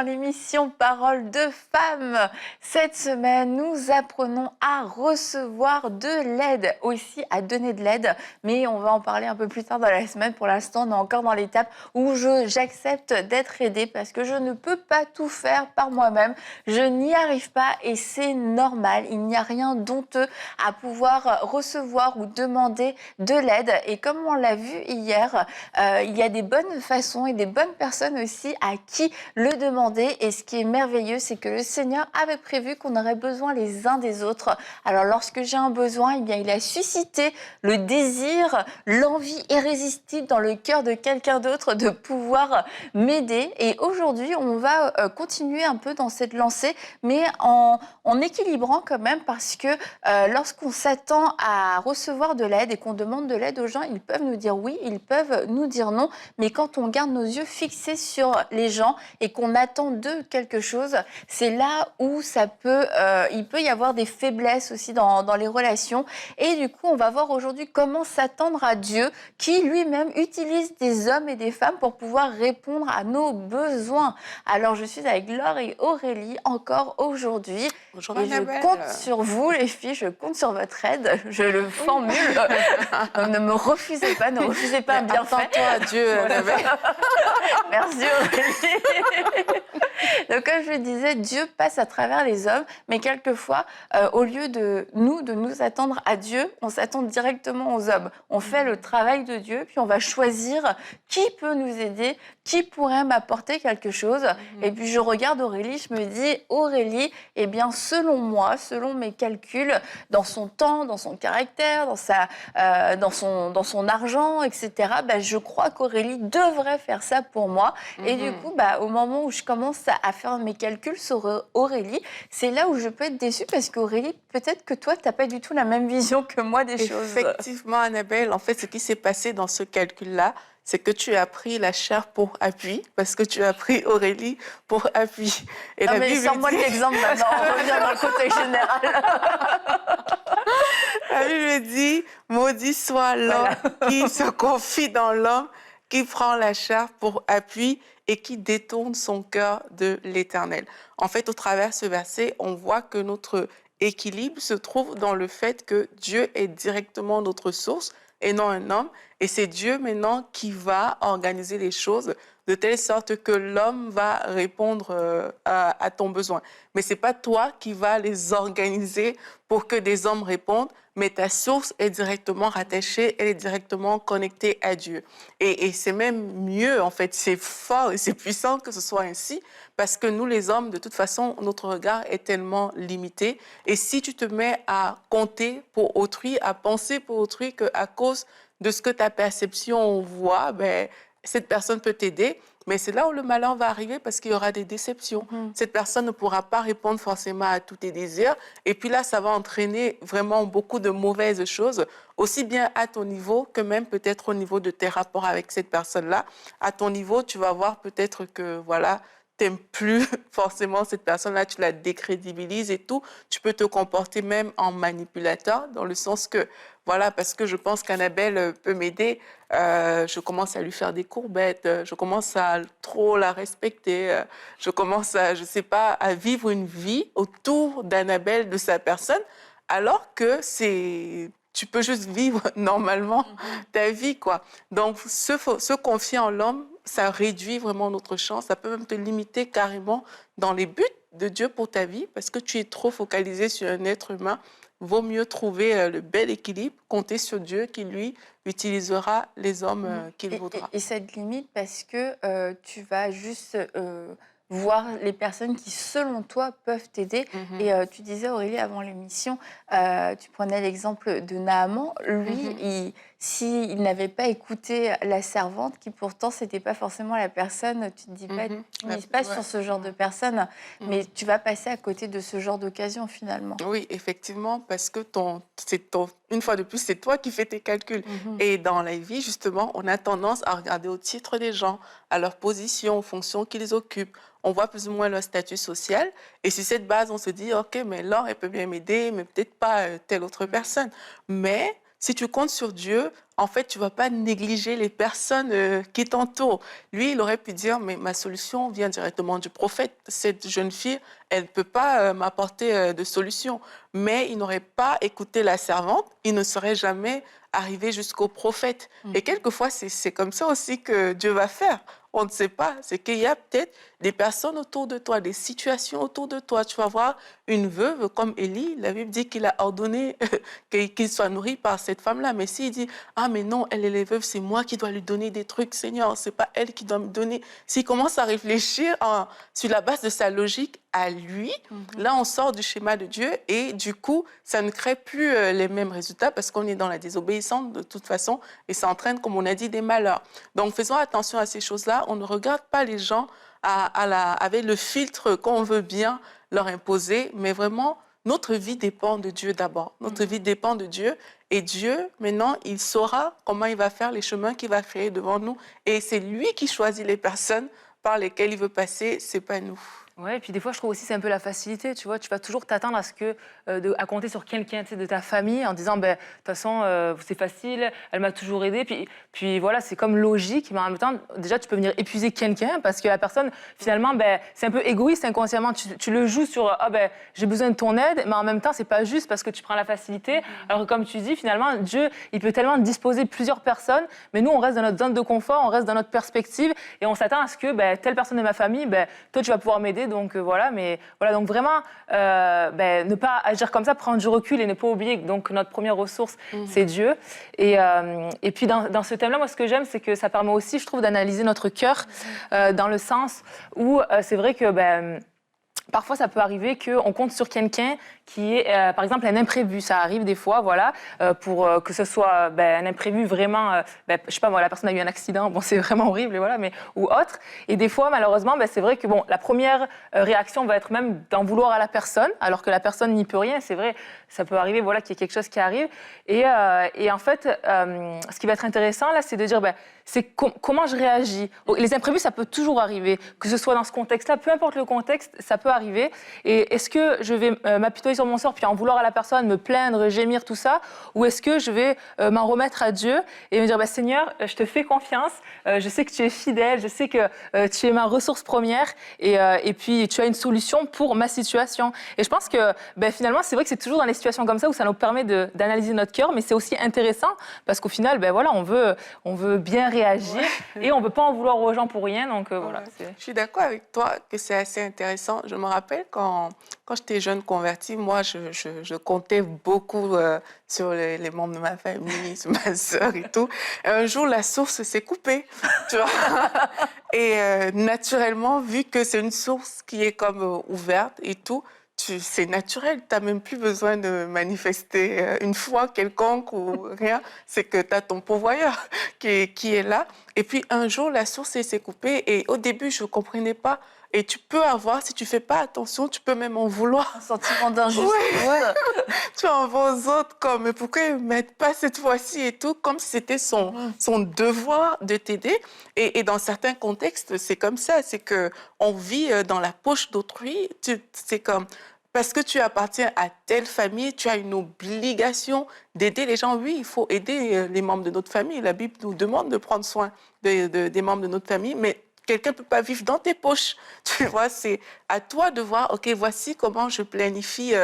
dans l'émission Parole de femmes. Cette semaine, nous apprenons à recevoir de l'aide, aussi à donner de l'aide, mais on va en parler un peu plus tard dans la semaine. Pour l'instant, on est encore dans l'étape où j'accepte d'être aidée parce que je ne peux pas tout faire par moi-même. Je n'y arrive pas et c'est normal. Il n'y a rien d'honteux à pouvoir recevoir ou demander de l'aide. Et comme on l'a vu hier, il y a des bonnes façons et des bonnes personnes aussi à qui le demander. Et ce qui est merveilleux, c'est que le Seigneur avait prévu qu'on aurait besoin les uns des autres. Alors lorsque j'ai un besoin, eh bien, il a suscité le désir, l'envie irrésistible dans le cœur de quelqu'un d'autre de pouvoir m'aider. Et aujourd'hui, on va continuer un peu dans cette lancée, mais en équilibrant quand même, parce que lorsqu'on s'attend à recevoir de l'aide et qu'on demande de l'aide aux gens, ils peuvent nous dire oui, ils peuvent nous dire non, mais quand on garde nos yeux fixés sur les gens et qu'on attend d'eux quelque chose, c'est là où il peut y avoir des faiblesses aussi dans les relations. Et du coup, on va voir aujourd'hui comment s'attendre à Dieu, qui lui-même utilise des hommes et des femmes pour pouvoir répondre à nos besoins. Alors, je suis avec Laure et Aurélie encore aujourd'hui. Bonjour Et Annabelle. je compte sur vous, les filles, je compte sur votre aide. Je le formule. Ne me refusez pas, ne refusez pas un bienfait. Attends-toi à Dieu, Annabelle. Merci Aurélie. Donc, comme je le disais, Dieu passe à travers les hommes, mais quelquefois, au lieu de nous attendre à Dieu, on s'attend directement aux hommes. On fait le travail de Dieu, puis on va choisir qui peut nous aider, qui pourrait m'apporter quelque chose. Et puis, je regarde Aurélie, je me dis, Aurélie, eh bien, selon moi, selon mes calculs, dans son temps, dans son caractère, dans son argent, etc., je crois qu'Aurélie devrait faire ça pour moi. Et du coup, au moment où je commence à faire mes calculs sur Aurélie, c'est là où je peux être déçue parce qu'Aurélie, peut-être que toi, tu n'as pas du tout la même vision que moi des choses. Effectivement, Annabelle, en fait, ce qui s'est passé dans ce calcul-là, c'est que tu as pris la chair pour appui, parce que tu as pris Aurélie pour appui. Et non, la mais Bible sors-moi de l'exemple maintenant, on revient dans le contexte général. La Bible dit, maudit soit l'homme qui se confie dans l'homme, qui prend la chair pour appui et qui détourne son cœur de l'Éternel. En fait, au travers de ce verset, on voit que notre équilibre se trouve dans le fait que Dieu est directement notre source et non un homme. Et c'est Dieu maintenant qui va organiser les choses de telle sorte que l'homme va répondre à ton besoin. Mais ce n'est pas toi qui vas les organiser pour que des hommes répondent, mais ta source est directement rattachée, elle est directement connectée à Dieu. Et c'est même mieux, en fait, c'est fort et c'est puissant que ce soit ainsi, parce que nous, les hommes, de toute façon, notre regard est tellement limité. Et si tu te mets à compter pour autrui, à penser pour autrui, qu'à cause de ce que ta perception voit, cette personne peut t'aider, mais c'est là où le malheur va arriver parce qu'il y aura des déceptions. Cette personne ne pourra pas répondre forcément à tous tes désirs. Et puis là, ça va entraîner vraiment beaucoup de mauvaises choses, aussi bien à ton niveau que même peut-être au niveau de tes rapports avec cette personne-là. À ton niveau, tu vas voir peut-être que, voilà, t'aimes plus forcément cette personne-là, tu la décrédibilises et tout. Tu peux te comporter même en manipulateur, dans le sens que, voilà, parce que je pense qu'Annabelle peut m'aider, je commence à lui faire des courbettes, je commence à trop la respecter, je commence à, je sais pas, à vivre une vie autour d'Annabelle, de sa personne, alors que tu peux juste vivre normalement ta vie, quoi. Donc, se confier en l'homme, ça réduit vraiment notre chance. Ça peut même te limiter carrément dans les buts de Dieu pour ta vie parce que tu es trop focalisé sur un être humain. Vaut mieux trouver le bel équilibre, compter sur Dieu qui, lui, utilisera les hommes qu'il voudra. Et cette limite, parce que tu vas juste voir les personnes qui, selon toi, peuvent t'aider. Et tu disais, Aurélie, avant l'émission, tu prenais l'exemple de Naaman. Lui, s'il n'avait pas écouté la servante, qui pourtant, c'était pas forcément la personne, tu te dis pas, tu mises pas sur ce genre de personne, mais tu vas passer à côté de ce genre d'occasion, finalement. Oui, effectivement, parce que une fois de plus, c'est toi qui fais tes calculs. Et dans la vie, justement, on a tendance à regarder au titre des gens, à leur position, aux fonctions qu'ils occupent. On voit plus ou moins leur statut social. Et sur cette base, on se dit, OK, mais Laure, elle peut bien m'aider, mais peut-être pas telle autre personne. Mais si tu comptes sur Dieu, en fait, tu ne vas pas négliger les personnes qui t'entourent. Lui, il aurait pu dire, mais ma solution vient directement du prophète. Cette jeune fille, elle ne peut pas m'apporter de solution. Mais il n'aurait pas écouté la servante, il ne serait jamais arrivé jusqu'au prophète. Et quelquefois, c'est comme ça aussi que Dieu va faire. On ne sait pas. C'est qu'il y a peut-être des personnes autour de toi, des situations autour de toi. Tu vas voir une veuve comme Élie. La Bible dit qu'il a ordonné qu'il soit nourri par cette femme-là. Mais s'il dit, ah mais non, elle est veuve, c'est moi qui dois lui donner des trucs, Seigneur. C'est pas elle qui doit me donner. S'il commence à réfléchir sur la base de sa logique à lui, là on sort du schéma de Dieu et du coup, ça ne crée plus les mêmes résultats parce qu'on est dans la désobéissance de toute façon et ça entraîne, comme on a dit, des malheurs. Donc faisons attention à ces choses-là. On ne regarde pas les gens avec le filtre qu'on veut bien leur imposer, mais vraiment, notre vie dépend de Dieu d'abord. Notre vie dépend de Dieu. Et Dieu, maintenant, il saura comment il va faire les chemins qu'il va créer devant nous. Et c'est lui qui choisit les personnes par lesquelles il veut passer, c'est pas nous. Ouais, et puis des fois, je trouve aussi c'est un peu la facilité, tu vois. Tu vas toujours t'attendre à ce que à compter sur quelqu'un, tu sais, de ta famille en disant, ben, de toute façon, c'est facile, elle m'a toujours aidé. Puis voilà, c'est comme logique, mais en même temps, déjà, tu peux venir épuiser quelqu'un parce que la personne, finalement, ben, c'est un peu égoïste inconsciemment. Tu le joues sur, ah ben, j'ai besoin de ton aide, mais en même temps, c'est pas juste parce que tu prends la facilité. Alors que comme tu dis, finalement, Dieu, il peut tellement disposer plusieurs personnes, mais nous, on reste dans notre zone de confort, on reste dans notre perspective et on s'attend à ce que, ben, telle personne de ma famille, ben, toi, tu vas pouvoir m'aider. Donc voilà, mais voilà, donc vraiment, ne pas agir comme ça, prendre du recul et ne pas oublier que donc notre première ressource, c'est Dieu. Et puis dans ce thème-là, moi, ce que j'aime, c'est que ça permet aussi, je trouve, d'analyser notre cœur dans le sens où c'est vrai que parfois, ça peut arriver qu'on compte sur quelqu'un qui est, par exemple, un imprévu. Ça arrive des fois, voilà, pour que ce soit un imprévu vraiment, je sais pas, moi, la personne a eu un accident, bon, c'est vraiment horrible, et voilà, mais ou autre. Et des fois, malheureusement, c'est vrai que bon, la première réaction va être même d'en vouloir à la personne, alors que la personne n'y peut rien. C'est vrai, ça peut arriver, voilà, qu'il y ait quelque chose qui arrive. Et en fait, ce qui va être intéressant là, c'est de dire, c'est comment je réagis. Les imprévus, ça peut toujours arriver, que ce soit dans ce contexte-là, peu importe le contexte, ça peut arriver. Et est-ce que je vais m'apitoyer sur mon sort, puis en vouloir à la personne, me plaindre, gémir, tout ça, ou est-ce que je vais m'en remettre à Dieu et me dire, Seigneur, je te fais confiance, je sais que tu es fidèle, je sais que tu es ma ressource première, et puis tu as une solution pour ma situation. Et je pense que finalement, c'est vrai que c'est toujours dans les situations comme ça où ça nous permet d'analyser notre cœur, mais c'est aussi intéressant parce qu'au final, voilà, on veut bien réagir et on ne veut pas en vouloir aux gens pour rien. Donc voilà. Je suis d'accord avec toi que c'est assez intéressant. Je me rappelle quand j'étais jeune convertie, moi, je comptais beaucoup sur les membres de ma famille, sur ma sœur et tout. Un jour, la source s'est coupée, tu vois. Et naturellement, vu que c'est une source qui est comme ouverte et tout, c'est naturel, tu n'as même plus besoin de manifester une foi quelconque ou rien. C'est que tu as ton pourvoyeur qui est là. Et puis un jour, la source s'est coupée et au début, je ne comprenais pas. Et tu peux avoir, si tu ne fais pas attention, tu peux même en vouloir. Un sentiment d'injustice. Tu en vas aux autres comme, mais pourquoi ils ne m'aident pas cette fois-ci et tout, comme si c'était son devoir de t'aider. Et dans certains contextes, c'est comme ça, c'est qu'on vit dans la poche d'autrui. C'est comme, parce que tu appartiens à telle famille, tu as une obligation d'aider les gens. Oui, il faut aider les membres de notre famille. La Bible nous demande de prendre soin des membres de notre famille, mais quelqu'un ne peut pas vivre dans tes poches. Tu vois, c'est à toi de voir, OK, voici comment je planifie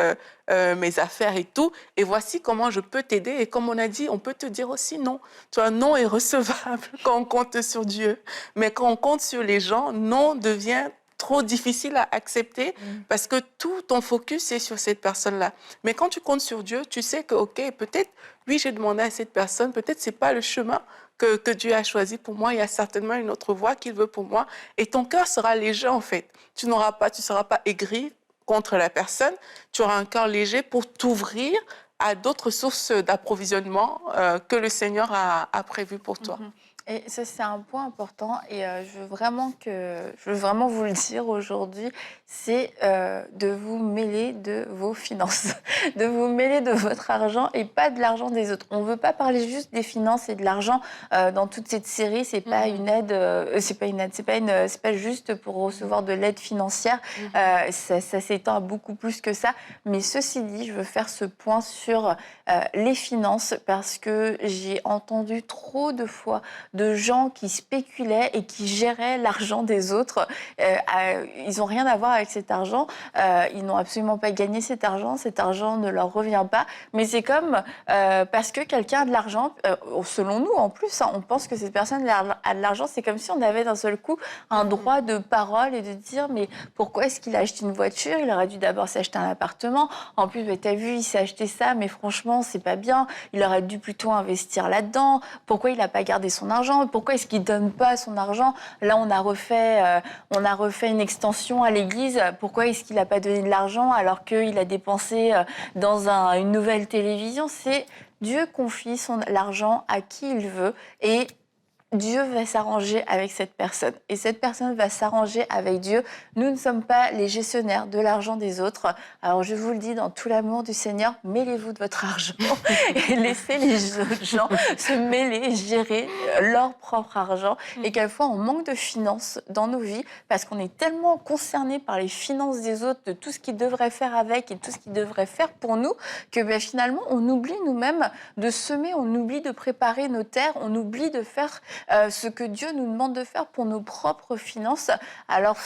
mes affaires et tout, et voici comment je peux t'aider. Et comme on a dit, on peut te dire aussi non. Tu vois, non est recevable quand on compte sur Dieu. Mais quand on compte sur les gens, non devient trop difficile à accepter parce que tout ton focus est sur cette personne-là. Mais quand tu comptes sur Dieu, tu sais que, OK, peut-être, oui, j'ai demandé à cette personne, peut-être c'est pas le chemin que Dieu a choisi pour moi. Il y a certainement une autre voie qu'il veut pour moi. Et ton cœur sera léger, en fait. Tu seras pas aigri contre la personne. Tu auras un cœur léger pour t'ouvrir à d'autres sources d'approvisionnement que le Seigneur a prévues pour toi. Et ça, c'est un point important et je veux vraiment vous le dire aujourd'hui, c'est de vous mêler de vos finances, de vous mêler de votre argent et pas de l'argent des autres. On ne veut pas parler juste des finances et de l'argent dans toute cette série. C'est pas une aide, c'est pas juste pour recevoir de l'aide financière. Ça s'étend à beaucoup plus que ça. Mais ceci dit, je veux faire ce point sur les finances parce que j'ai entendu trop de fois de gens qui spéculaient et qui géraient l'argent des autres. Ils n'ont rien à voir avec cet argent. Ils n'ont absolument pas gagné cet argent ne leur revient pas. Mais c'est comme parce que quelqu'un a de l'argent, selon nous en plus, on pense que cette personne a de l'argent, c'est comme si on avait d'un seul coup un droit de parole et de dire mais pourquoi est-ce qu'il a acheté une voiture? Il aurait dû d'abord s'acheter un appartement. En plus, t'as vu, il s'est acheté ça, mais franchement, c'est pas bien. Il aurait dû plutôt investir là-dedans. Pourquoi il n'a pas gardé son argent? Pourquoi est-ce qu'il ne donne pas son argent? Là, on a refait une extension à l'église. Pourquoi est-ce qu'il n'a pas donné de l'argent alors qu'il a dépensé dans une nouvelle télévision? C'est Dieu confie l'argent à qui il veut et Dieu va s'arranger avec cette personne et cette personne va s'arranger avec Dieu. Nous ne sommes pas les gestionnaires de l'argent des autres. Alors je vous le dis dans tout l'amour du Seigneur, mêlez-vous de votre argent et laissez les autres gens se mêler, gérer leur propre argent. Et quelquefois on manque de finances dans nos vies parce qu'on est tellement concerné par les finances des autres, de tout ce qu'ils devraient faire avec et tout ce qu'ils devraient faire pour nous, que finalement on oublie nous-mêmes de semer, on oublie de préparer nos terres, on oublie de faire ce que Dieu nous demande de faire pour nos propres finances. Alors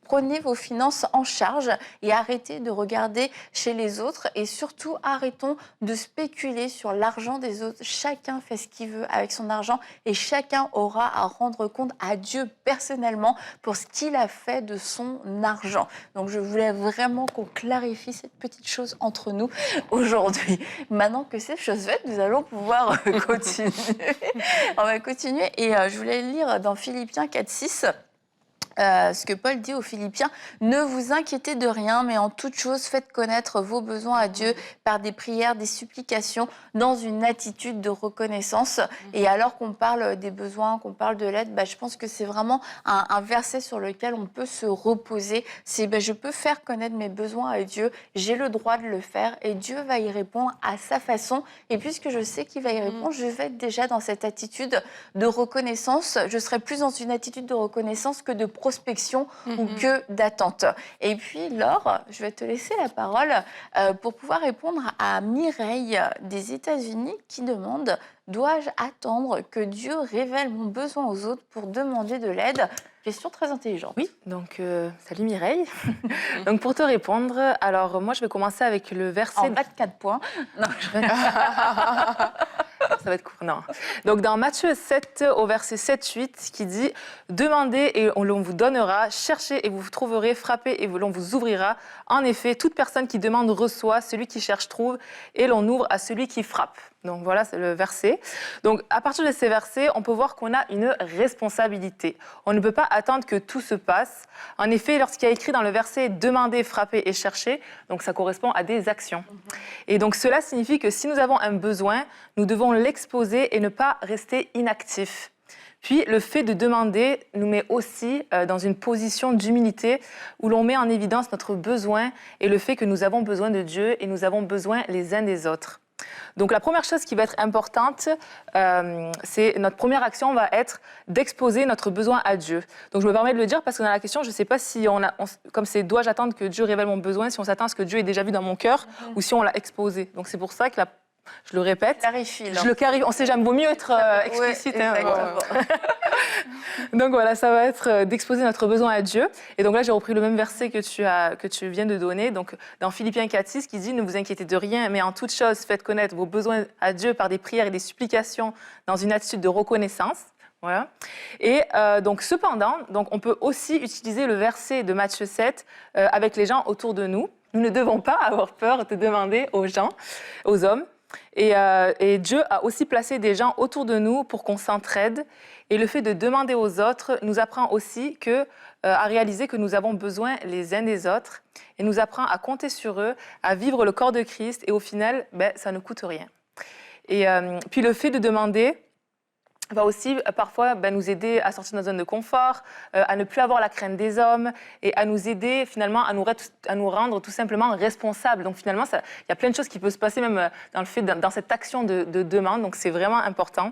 prenez vos finances en charge et arrêtez de regarder chez les autres et surtout arrêtons de spéculer sur l'argent des autres. Chacun fait ce qu'il veut avec son argent et chacun aura à rendre compte à Dieu personnellement pour ce qu'il a fait de son argent. Donc je voulais vraiment qu'on clarifie cette petite chose entre nous aujourd'hui. Maintenant que c'est chose faite, nous allons pouvoir continuer. On va continuer. Et je voulais lire dans Philippiens 4:6 ce que Paul dit aux Philippiens, ne vous inquiétez de rien, mais en toute chose, faites connaître vos besoins à Dieu par des prières, des supplications, dans une attitude de reconnaissance. Et alors qu'on parle des besoins, qu'on parle de l'aide, je pense que c'est vraiment un verset sur lequel on peut se reposer. C'est je peux faire connaître mes besoins à Dieu, j'ai le droit de le faire et Dieu va y répondre à sa façon. Et puisque je sais qu'il va y répondre, je vais être déjà dans cette attitude de reconnaissance. Je serai plus dans une attitude de reconnaissance que de prospection ou que d'attente. Et puis, Laure, je vais te laisser la parole pour pouvoir répondre à Mireille des États-Unis qui demande « Dois-je attendre que Dieu révèle mon besoin aux autres pour demander de l'aide ?» Question très intelligente. Oui, donc salut Mireille. Donc pour te répondre, alors moi je vais commencer avec le verset... En 24 points. Non, ça va être court, non. Donc dans Matthieu 7, au verset 7-8, qui dit « Demandez et l'on vous donnera, cherchez et vous trouverez, frappez et l'on vous ouvrira. En effet, toute personne qui demande reçoit, celui qui cherche trouve, et l'on ouvre à celui qui frappe. » Donc voilà, c'est le verset. Donc à partir de ces versets, on peut voir qu'on a une responsabilité. On ne peut pas attendre que tout se passe. En effet, lorsqu'il y a écrit dans le verset « Demandez, frappez et cherchez », donc ça correspond à des actions. Et donc cela signifie que si nous avons un besoin, nous devons l'exposer et ne pas rester inactifs. Puis, le fait de demander nous met aussi dans une position d'humilité où l'on met en évidence notre besoin et le fait que nous avons besoin de Dieu et nous avons besoin les uns des autres. Donc, la première chose qui va être importante, c'est notre première action va être d'exposer notre besoin à Dieu. Donc, je me permets de le dire parce que dans la question, je ne sais pas si comme c'est dois-je attendre que Dieu révèle mon besoin, si on s'attend à ce que Dieu ait déjà vu dans mon cœur ou si on l'a exposé. Donc, c'est pour ça que je le répète. Clarifie, je le clarifie. On ne sait jamais, vaut mieux être explicite. Ouais, exactement. Donc voilà, ça va être d'exposer notre besoin à Dieu. Et donc là, j'ai repris le même verset que tu viens de donner. Donc dans Philippiens 4:6 qui dit « Ne vous inquiétez de rien, mais en toute chose, faites connaître vos besoins à Dieu par des prières et des supplications dans une attitude de reconnaissance. » Voilà. Et donc cependant, on peut aussi utiliser le verset de Matthieu 7 avec les gens autour de nous. Nous ne devons pas avoir peur de demander aux gens, aux hommes. Et Dieu a aussi placé des gens autour de nous pour qu'on s'entraide. Et le fait de demander aux autres nous apprend aussi à réaliser que nous avons besoin les uns des autres et nous apprend à compter sur eux, à vivre le corps de Christ. Et au final, ça ne coûte rien. Et puis le fait de demander va aussi parfois nous aider à sortir de notre zone de confort, à ne plus avoir la crainte des hommes et à nous aider finalement à nous rendre tout simplement responsables. Donc finalement, il y a plein de choses qui peuvent se passer même dans cette action de demande. Donc c'est vraiment important.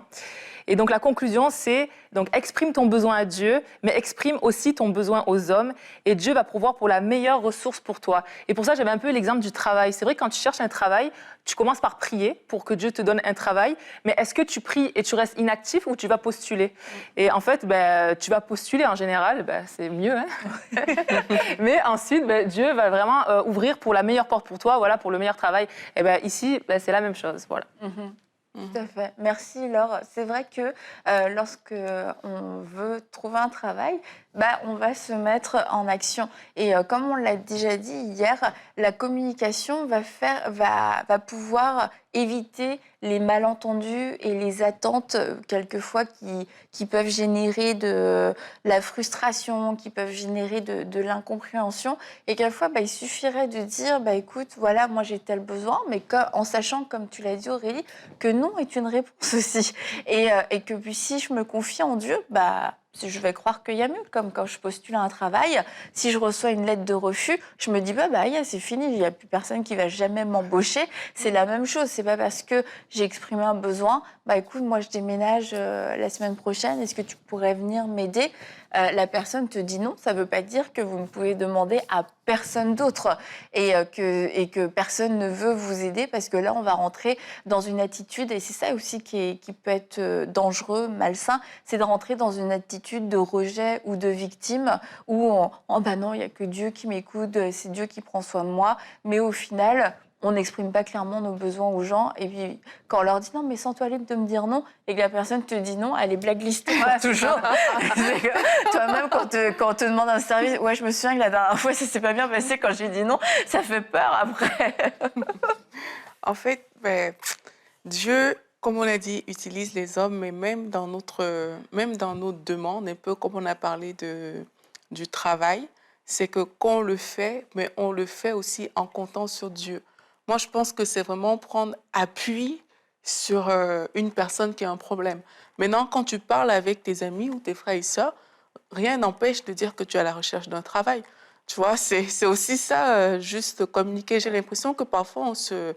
Et donc la conclusion, c'est donc exprime ton besoin à Dieu, mais exprime aussi ton besoin aux hommes, et Dieu va pourvoir pour la meilleure ressource pour toi. Et pour ça, j'avais un peu l'exemple du travail. C'est vrai que quand tu cherches un travail, tu commences par prier pour que Dieu te donne un travail, mais est-ce que tu pries et tu restes inactif ou tu vas postuler? Et en fait, tu vas postuler en général, c'est mieux, hein. Mais ensuite, Dieu va vraiment ouvrir pour la meilleure porte pour toi, voilà, pour le meilleur travail. Et ici, c'est la même chose, voilà. Tout à fait. Merci Laure. C'est vrai que lorsque on veut trouver un travail, on va se mettre en action. Et comme on l'a déjà dit hier, la communication va pouvoir éviter les malentendus et les attentes quelquefois qui peuvent générer de la frustration, qui peuvent générer de l'incompréhension. Et quelquefois, il suffirait de dire, écoute, voilà, moi j'ai tel besoin, mais en sachant, comme tu l'as dit Aurélie, que non est une réponse aussi. Et que puis si je me confie en Dieu, je vais croire qu'il y a mieux. Comme quand je postule à un travail, si je reçois une lettre de refus, je me dis c'est fini, il n'y a plus personne qui va jamais m'embaucher. C'est la même chose. C'est pas parce que j'ai exprimé un besoin, écoute, moi je déménage la semaine prochaine, est-ce que tu pourrais venir m'aider? La personne te dit non, ça ne veut pas dire que vous ne pouvez demander à personne d'autre et que personne ne veut vous aider, parce que là, on va rentrer dans une attitude, et c'est ça aussi qui peut être dangereux, malsain, c'est de rentrer dans une attitude de rejet ou de victime où non, il n'y a que Dieu qui m'écoute, c'est Dieu qui prend soin de moi, mais au final, on n'exprime pas clairement nos besoins aux gens. Et puis, quand on leur dit non, mais sens-toi libre de me dire non, et que la personne te dit non, elle est blacklistée toujours. Toi-même, quand on te demande un service, je me souviens que la dernière fois, ça s'est pas bien passé quand j'ai dit non, ça fait peur après. En fait, Dieu, comme on l'a dit, utilise les hommes, mais même dans nos demandes, un peu comme on a parlé du travail, c'est que quand on le fait, mais on le fait aussi en comptant sur Dieu. Moi, je pense que c'est vraiment prendre appui sur une personne qui a un problème. Maintenant, quand tu parles avec tes amis ou tes frères et sœurs, rien n'empêche de dire que tu es à la recherche d'un travail. Tu vois, c'est aussi ça, juste communiquer. J'ai l'impression que parfois, on se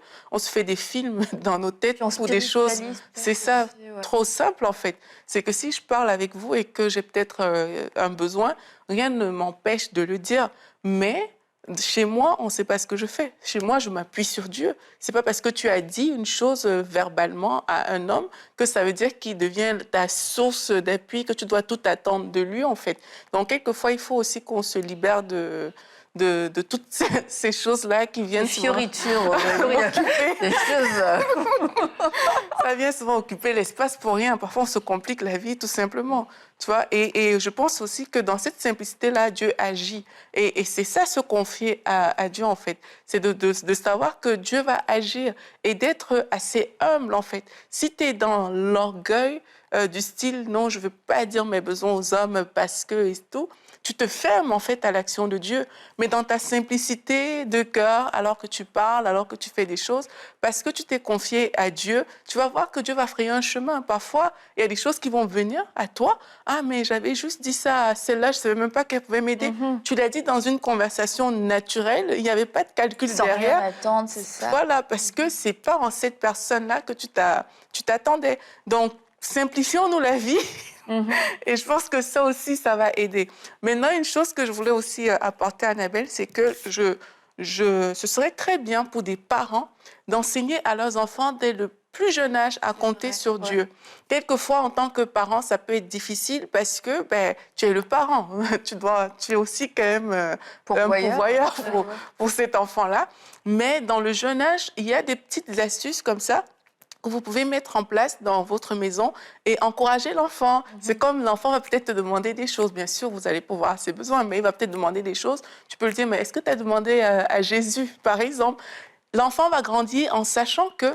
fait des films dans nos têtes ou des choses. C'est ça, trop simple en fait. C'est que si je parle avec vous et que j'ai peut-être un besoin, rien ne m'empêche de le dire. Mais chez moi, on ne sait pas ce que je fais. Chez moi, je m'appuie sur Dieu. C'est pas parce que tu as dit une chose verbalement à un homme que ça veut dire qu'il devient ta source d'appui, que tu dois tout attendre de lui, en fait. Donc, quelquefois, il faut aussi qu'on se libère de toutes ces choses-là qui viennent des fioritures, des choses. Ça vient souvent occuper l'espace pour rien. Parfois, on se complique la vie, tout simplement. Tu vois, et je pense aussi que dans cette simplicité-là, Dieu agit. Et c'est ça, se confier à Dieu, en fait. C'est de savoir que Dieu va agir et d'être assez humble, en fait. Si tu es dans l'orgueil du style « non, je ne veux pas dire mes besoins aux hommes parce que… » et tout, tu te fermes, en fait, à l'action de Dieu. Mais dans ta simplicité de cœur, alors que tu parles, alors que tu fais des choses, parce que tu t'es confié à Dieu, tu vas voir que Dieu va frayer un chemin. Parfois, il y a des choses qui vont venir à toi. Ah, mais j'avais juste dit ça à celle-là, je ne savais même pas qu'elle pouvait m'aider. Tu l'as dit dans une conversation naturelle, il n'y avait pas de calcul sans derrière. Rien attendre, c'est ça. Voilà, parce que ce n'est pas en cette personne-là que tu t'attendais. Donc, simplifions-nous la vie. Et je pense que ça aussi, ça va aider. Maintenant, une chose que je voulais aussi apporter à Annabelle, c'est que ce serait très bien pour des parents d'enseigner à leurs enfants dès le plus jeune âge à compter sur Dieu. Quelquefois, en tant que parent, ça peut être difficile parce que tu es le parent. Tu es aussi quand même un pourvoyeur pour cet enfant-là. Mais dans le jeune âge, il y a des petites astuces comme ça que vous pouvez mettre en place dans votre maison et encourager l'enfant. C'est comme l'enfant va peut-être te demander des choses. Bien sûr, vous allez pouvoir ses besoins, mais il va peut-être demander des choses. Tu peux lui dire, mais est-ce que tu as demandé à Jésus, par exemple? L'enfant va grandir en sachant que,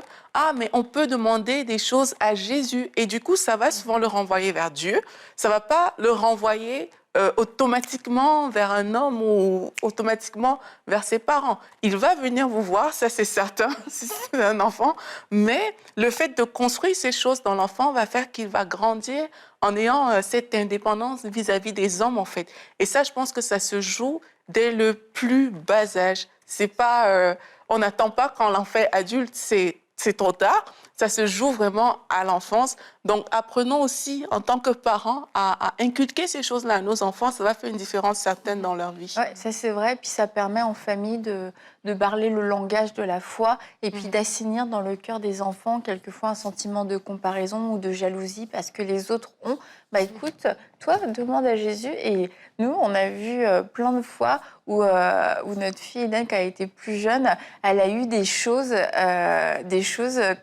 mais on peut demander des choses à Jésus. Et du coup, ça va souvent le renvoyer vers Dieu. Ça ne va pas le renvoyer automatiquement vers un homme ou automatiquement vers ses parents. Il va venir vous voir, ça c'est certain, si c'est un enfant, mais le fait de construire ces choses dans l'enfant va faire qu'il va grandir en ayant cette indépendance vis-à-vis des hommes, en fait. Et ça, je pense que ça se joue dès le plus bas âge. C'est pas, on n'attend pas quand l'enfant est adulte, c'est trop tard. Ça se joue vraiment à l'enfance. Donc, apprenons aussi, en tant que parents, à inculquer ces choses-là à nos enfants. Ça va faire une différence certaine dans leur vie. Ouais, ça c'est vrai. Puis ça permet en famille de parler le langage de la foi et puis d'assainir dans le cœur des enfants quelquefois un sentiment de comparaison ou de jalousie parce que les autres ont. Bah écoute, toi, demande à Jésus. Et nous, on a vu plein de fois où notre fille Eden, quand elle était plus jeune, elle a eu des choses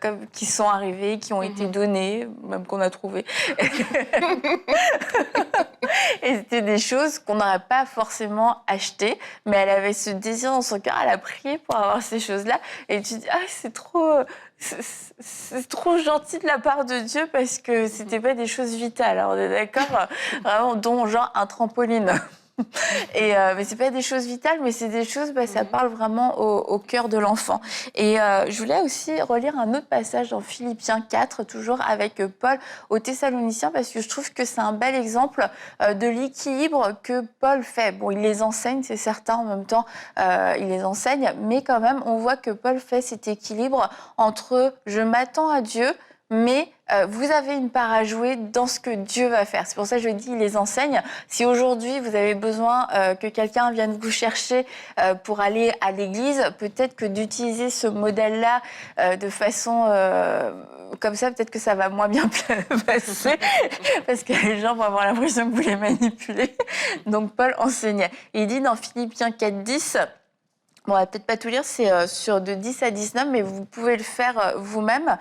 comme, qui sont arrivées, qui ont été données, même qu'on a trouvées. Et c'était des choses qu'on n'aurait pas forcément achetées, mais elle avait ce désir dans son cœur, elle a prié pour avoir ces choses-là. Et tu dis, ah, c'est trop gentil de la part de Dieu parce que c'était pas des choses vitales. Alors, on est d'accord, vraiment, dont genre un trampoline. Mais c'est pas des choses vitales, mais c'est des choses, ça parle vraiment au cœur de l'enfant. Et je voulais aussi relire un autre passage dans Philippiens 4, toujours avec Paul aux Thessaloniciens, parce que je trouve que c'est un bel exemple de l'équilibre que Paul fait. Bon, il les enseigne, c'est certain, en même temps, il les enseigne, mais quand même, on voit que Paul fait cet équilibre entre « je m'attends à Dieu », mais vous avez une part à jouer dans ce que Dieu va faire. C'est pour ça que je dis, il les enseigne. Si aujourd'hui, vous avez besoin que quelqu'un vienne vous chercher pour aller à l'église, peut-être que d'utiliser ce modèle-là de façon comme ça, peut-être que ça va moins bien passer, parce que les gens vont avoir l'impression que vous les manipulez. Donc, Paul enseignait. Il dit dans Philippiens 4:10... Bon, on va peut-être pas tout lire, c'est sur de 10 à 19, mais vous pouvez le faire vous-même.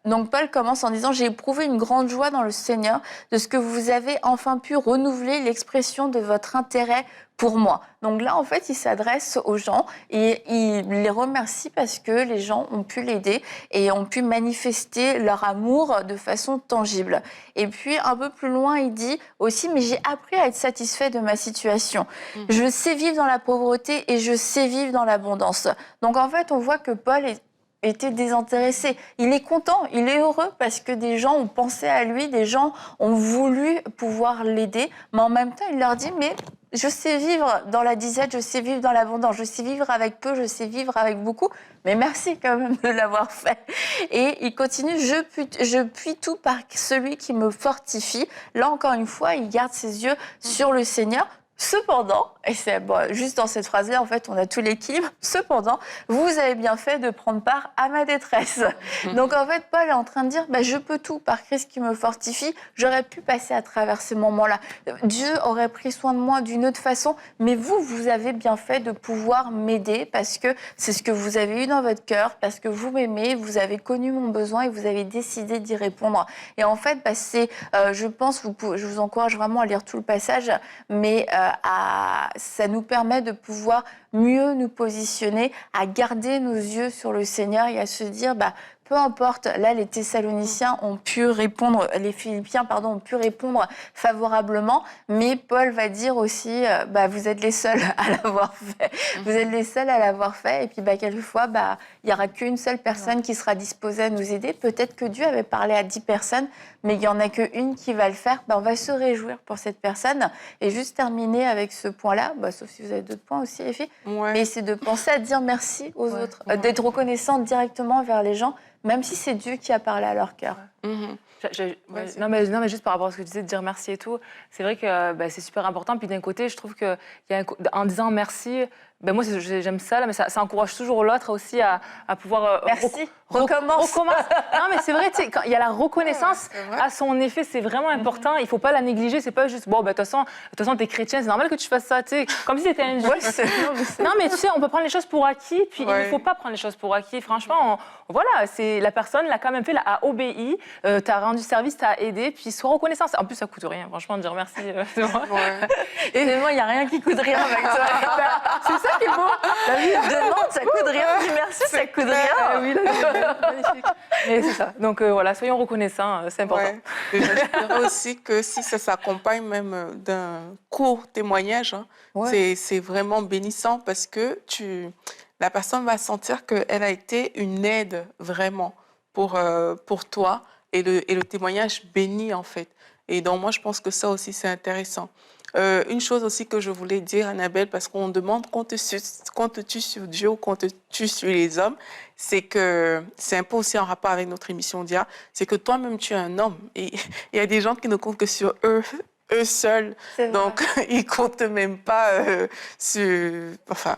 Donc Paul commence en disant « J'ai éprouvé une grande joie dans le Seigneur de ce que vous avez enfin pu renouveler l'expression de votre intérêt pour moi. » Donc là, en fait, il s'adresse aux gens et il les remercie parce que les gens ont pu l'aider et ont pu manifester leur amour de façon tangible. Et puis, un peu plus loin, il dit aussi « Mais j'ai appris à être satisfait de ma situation. Je sais vivre dans la pauvreté et je sais vivre dans l'abondance. » Donc en fait, on voit que Paul était désintéressé. Il est content, il est heureux parce que des gens ont pensé à lui, des gens ont voulu pouvoir l'aider, mais en même temps, il leur dit « Mais je sais vivre dans la disette, je sais vivre dans l'abondance, je sais vivre avec peu, je sais vivre avec beaucoup, mais merci quand même de l'avoir fait. » Et il continue « Je puis tout par celui qui me fortifie. » Là, encore une fois, il garde ses yeux sur le Seigneur. Cependant, et c'est juste dans cette phrase-là, en fait, on a tout l'équilibre. Cependant, vous avez bien fait de prendre part à ma détresse. Donc, en fait, Paul est en train de dire, je peux tout par Christ qui me fortifie. J'aurais pu passer à travers ces moments-là. Dieu aurait pris soin de moi d'une autre façon, mais vous avez bien fait de pouvoir m'aider parce que c'est ce que vous avez eu dans votre cœur, parce que vous m'aimez, vous avez connu mon besoin et vous avez décidé d'y répondre. Et en fait, c'est, je pense, je vous encourage vraiment à lire tout le passage, mais ça nous permet de pouvoir mieux nous positionner, à garder nos yeux sur le Seigneur et à se dire, peu importe, là, les Thessaloniciens ont pu répondre, les Philippiens, ont pu répondre favorablement, mais Paul va dire aussi, vous êtes les seuls à l'avoir fait. Vous êtes les seuls à l'avoir fait, et puis quelquefois, il n'y aura qu'une seule personne qui sera disposée à nous aider. Peut-être que Dieu avait parlé à 10 personnes, mais il n'y en a qu'une qui va le faire. On va se réjouir pour cette personne. Et juste terminer avec ce point-là, sauf si vous avez d'autres points aussi, les filles, mais c'est de penser à dire merci aux autres, d'être reconnaissant directement vers les gens, même si c'est Dieu qui a parlé à leur cœur. Non, mais juste par rapport à ce que tu disais, de dire merci et tout, c'est vrai que c'est super important. Puis d'un côté, je trouve qu'en disant merci, moi j'aime ça, là, mais ça encourage toujours l'autre aussi à pouvoir... merci, recommence. Non, mais c'est vrai, quand il y a la reconnaissance à son effet, c'est vraiment important. Il ne faut pas la négliger. C'est pas juste, de toute façon, t'es chrétien, c'est normal que tu fasses ça, comme si c'était un jeu. Non, mais tu sais, on peut prendre les choses pour acquis, puis il ne faut pas prendre les choses pour acquis. Franchement, voilà, c'est la personne l'a quand même fait, a obéi, t'as rendu service, t'as aidé, puis sois reconnaissant. En plus, ça coûte rien, franchement, de dire merci. C'est vrai. Ouais. Et vraiment, il n'y a rien qui coûte rien avec toi. C'est ça qui est beau. La vie, Demande, ça coûte rien. Dis merci, ça coûte rien. oui, magnifique. Mais c'est ça. Donc voilà, soyons reconnaissants, c'est important. Ouais. Et j'espère aussi que si ça s'accompagne même d'un court témoignage, hein, Ouais. c'est vraiment bénissant parce que la personne va sentir qu'elle a été une aide vraiment pour toi et le témoignage bénit en fait. Et donc moi, je pense que ça aussi, c'est intéressant. Une chose aussi que je voulais dire, Annabelle, parce qu'on demande qu'on te tue sur Dieu ou qu'on te tue sur les hommes, c'est que c'est un peu aussi en rapport avec notre émission d'hier, c'est que toi-même, tu es un homme. Et il y a des gens qui ne comptent que sur eux seuls. C'est vrai. Donc, ils ne comptent même pas sur... Enfin,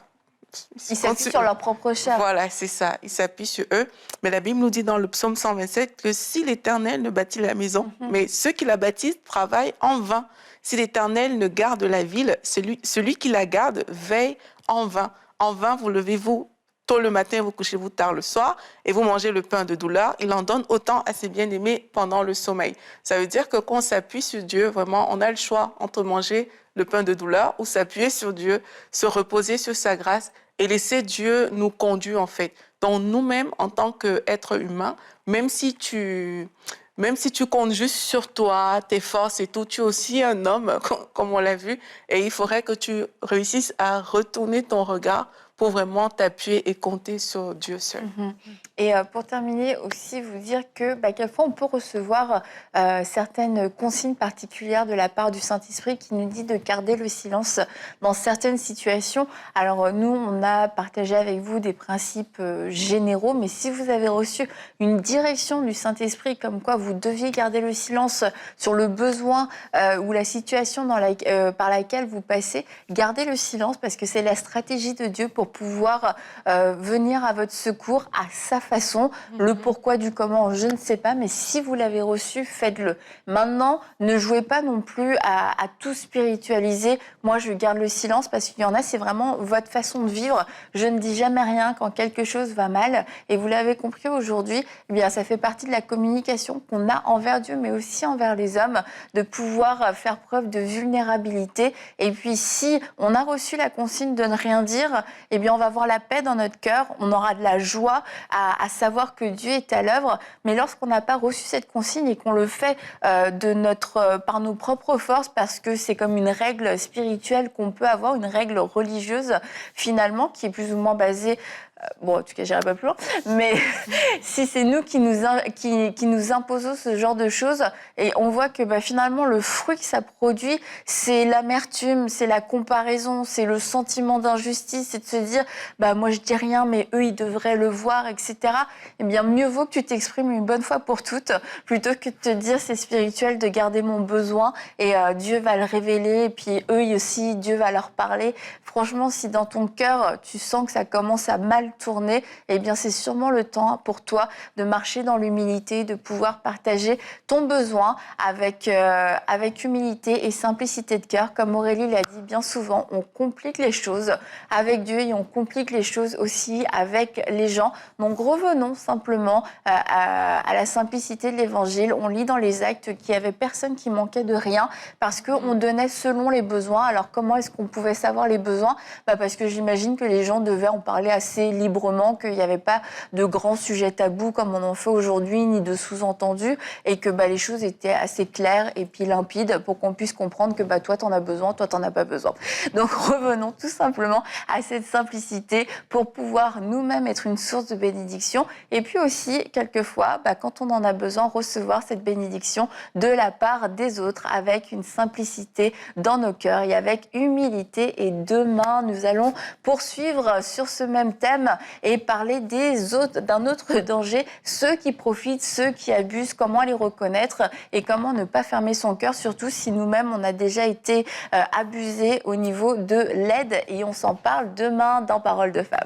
Ils s'appuient sur leur propre chair. voilà, c'est ça. Ils s'appuient sur eux. Mais la Bible nous dit dans le psaume 127 que si l'Éternel ne bâtit la maison, mais ceux qui la bâtissent travaillent en vain. Si l'Éternel ne garde la ville, celui qui la garde veille en vain. En vain, vous levez-vous tôt le matin, vous couchez-vous tard le soir, et vous mangez le pain de douleur. Il en donne autant à ses bien-aimés pendant le sommeil. Ça veut dire que quand on s'appuie sur Dieu, vraiment, on a le choix entre manger le pain de douleur ou s'appuyer sur Dieu, se reposer sur sa grâce et laisser Dieu nous conduire, en fait. Donc, nous-mêmes, en tant qu'êtres humains, même si tu comptes juste sur toi, tes forces et tout, tu es aussi un homme, comme on l'a vu, et il faudrait que tu réussisses à retourner ton regard pour vraiment t'appuyer et compter sur Dieu seul. Et pour terminer aussi, vous dire que quelquefois on peut recevoir certaines consignes particulières de la part du Saint-Esprit qui nous dit de garder le silence dans certaines situations. Alors nous, on a partagé avec vous des principes généraux, mais si vous avez reçu une direction du Saint-Esprit comme quoi vous deviez garder le silence sur le besoin ou la situation par laquelle vous passez, gardez le silence parce que c'est la stratégie de Dieu pour pouvoir venir à votre secours à sa façon. Le pourquoi du comment, je ne sais pas, mais si vous l'avez reçu, faites-le. Maintenant, ne jouez pas non plus à tout spiritualiser. Moi, je garde le silence parce qu'il y en a, c'est vraiment votre façon de vivre. Je ne dis jamais rien quand quelque chose va mal. Et vous l'avez compris aujourd'hui, eh bien, ça fait partie de la communication qu'on a envers Dieu, mais aussi envers les hommes, de pouvoir faire preuve de vulnérabilité. Et puis, si on a reçu la consigne de ne rien dire, eh bien, on va avoir la paix dans notre cœur, on aura de la joie à savoir que Dieu est à l'œuvre. Mais lorsqu'on n'a pas reçu cette consigne et qu'on le fait par nos propres forces, parce que c'est comme une règle spirituelle qu'on peut avoir, une règle religieuse finalement, qui est plus ou moins basée bon, en tout cas, j'irai pas plus loin. Mais si c'est nous qui nous imposons ce genre de choses, et on voit que finalement, le fruit que ça produit, c'est l'amertume, c'est la comparaison, c'est le sentiment d'injustice, c'est de se dire, moi, je dis rien, mais eux, ils devraient le voir, etc. Eh bien, mieux vaut que tu t'exprimes une bonne fois pour toutes, plutôt que de te dire, c'est spirituel, de garder mon besoin, et Dieu va le révéler, et puis eux aussi, Dieu va leur parler. Franchement, si dans ton cœur, tu sens que ça commence à mal tourner, eh bien c'est sûrement le temps pour toi de marcher dans l'humilité, de pouvoir partager ton besoin avec humilité et simplicité de cœur. Comme Aurélie l'a dit bien souvent, on complique les choses avec Dieu et on complique les choses aussi avec les gens. Donc revenons simplement à la simplicité de l'Évangile. On lit dans les Actes qu'il n'y avait personne qui manquait de rien parce qu'on donnait selon les besoins. Alors comment est-ce qu'on pouvait savoir les besoins ? Parce que j'imagine que les gens devaient en parler assez librement, qu'il n'y avait pas de grands sujets tabous comme on en fait aujourd'hui, ni de sous-entendus, et que les choses étaient assez claires et puis limpides pour qu'on puisse comprendre que toi, t'en as besoin, toi, t'en as pas besoin. Donc revenons tout simplement à cette simplicité pour pouvoir nous-mêmes être une source de bénédiction et puis aussi, quelquefois, quand on en a besoin, recevoir cette bénédiction de la part des autres avec une simplicité dans nos cœurs et avec humilité. Et demain, nous allons poursuivre sur ce même thème et parler d'un autre danger, ceux qui profitent, ceux qui abusent, comment les reconnaître et comment ne pas fermer son cœur, surtout si nous-mêmes on a déjà été abusés au niveau de l'aide, et on s'en parle demain dans Parole de Femme.